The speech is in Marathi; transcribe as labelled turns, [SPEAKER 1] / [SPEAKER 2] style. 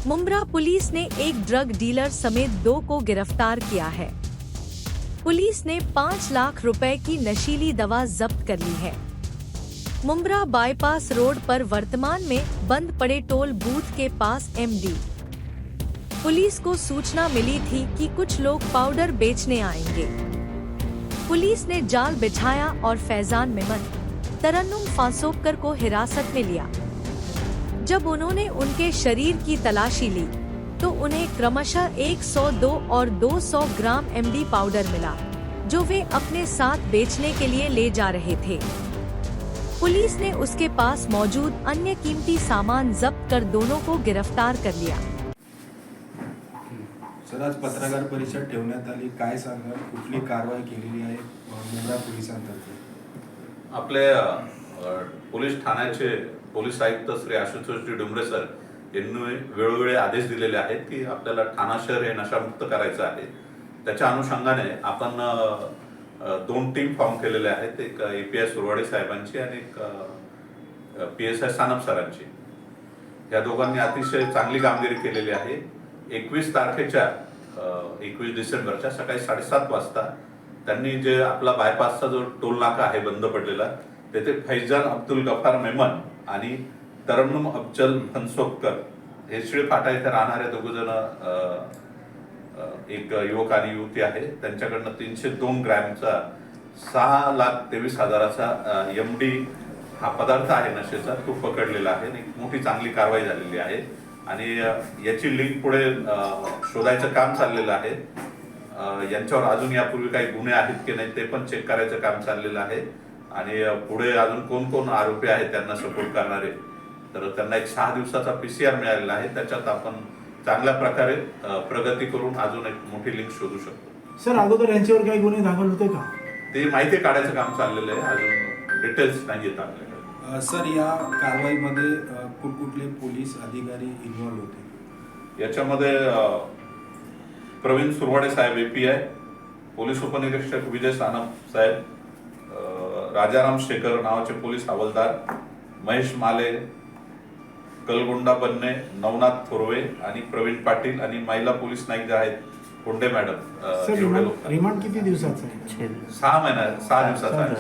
[SPEAKER 1] मुंब्रा पुलिस ने एक ड्रग डीलर समेत 2 को गिरफ्तार किया है। पुलिस ने 5 लाख रुपए की नशीली दवा जब्त कर ली है। मुंब्रा बाईपास रोड पर वर्तमान में बंद पड़े टोल बूथ के पास एमडी पुलिस को सूचना मिली थी कि कुछ लोग पाउडर बेचने आएंगे। पुलिस ने जाल बिछाया और फैजान मेमन, तरन्नुम फांसोकर को हिरासत में लिया। जब उन्होंने उनके शरीर की तलाशी ली तो उन्हें क्रमशः 102 और 200 ग्राम एमडी पाउडर मिला, जो वे अपने साथ बेचने के लिए ले जा रहे थे। पुलिस ने उसके पास मौजूद अन्य कीमती सामान जब्त कर दोनों को गिरफ्तार कर लिया।
[SPEAKER 2] सर, आज पत्रकार परिषद ठेवण्यात आली, काय सांगाल, कुठली कारवाई केलेली आहे मुंब्रा पोलिसांतर्फे?
[SPEAKER 3] आपले पोलीस ठाण्याचे पोलीस आयुक्त श्री आशुतोष डुमरे सर यांनी वेळोवेळी आदेश दिलेले आहेत की आपल्याला ठाणा शहर हे नशामुक्त करायचं आहे। त्याच्या अनुषंगाने आपण 2 टीम फॉर्म केलेले आहेत, एक एपीआय सुरवाडे साहेबांची आणि एक पीएसआय सानप सरांची। या दोघांनी अतिशय चांगली कामगिरी केलेली आहे। 21 तारखेच्या 21 डिसेंबरच्या सकाळी 7:30 वाजता त्यांनी जे आपला बायपासचा जो टोल नाका आहे बंद पडलेला, तेथे फैजान अब्दुल गफार मेमन आणि तरन्नुम अफजल फंसोकर हे शिळे फाटा येथे राहणारे 2 जण, एक युवक आणि युवती आहे, त्यांच्याकडनं 302 ग्रॅमचा 6,23,000चा एमडी हा पदार्थ आहे नशेचा, तो पकडलेला आहे। एक मोठी चांगली कारवाई झालेली आहे आणि याची लिंक पुढे शोधायचं काम चाललेलं आहे। यांच्यावर अजून यापूर्वी काही गुन्हे आहेत की नाही ते पण चेक करायचं काम चाललेलं आहे आणि पुढे अजून कोण कोण आरोपी आहेत त्यांना सपोर्ट करणारे, तर त्यांना एक 6 दिवसाचा पीसीआर मिळालेला आहे। त्याच्यात आपण चांगल्या प्रकारे प्रगती करून अजून एक मोठी लिंक शोधू शकतो।
[SPEAKER 4] सर, अगोदर यांच्यावर काही गुन्हे दाखल होते का?
[SPEAKER 3] ते माहिती काढायचं काम चाललेलं आहे, अजून डिटेल्स नाही येत आपल्याकडे।
[SPEAKER 2] सर, या कारवाईमध्ये कुठकुठले पोलीस अधिकारी इन्व्हॉल्व होते?
[SPEAKER 3] याच्यामध्ये प्रवीण सुरवाडे साहेब एपीआय, पोलीस उपनिरीक्षक विजय सानप साहेब, राजाराम शेखर नावाचे पोलीस हवालदार, महेश माले, कलगोंडा बन्ने, नवनाथ थोरवे आणि प्रवीण पाटील आणि महिला पोलीस नाईक जे आहेत कोंडे मॅडम,
[SPEAKER 4] सर, रिमांड किती दिवसाचा आहे?
[SPEAKER 3] 6 दिवसाचा आहे।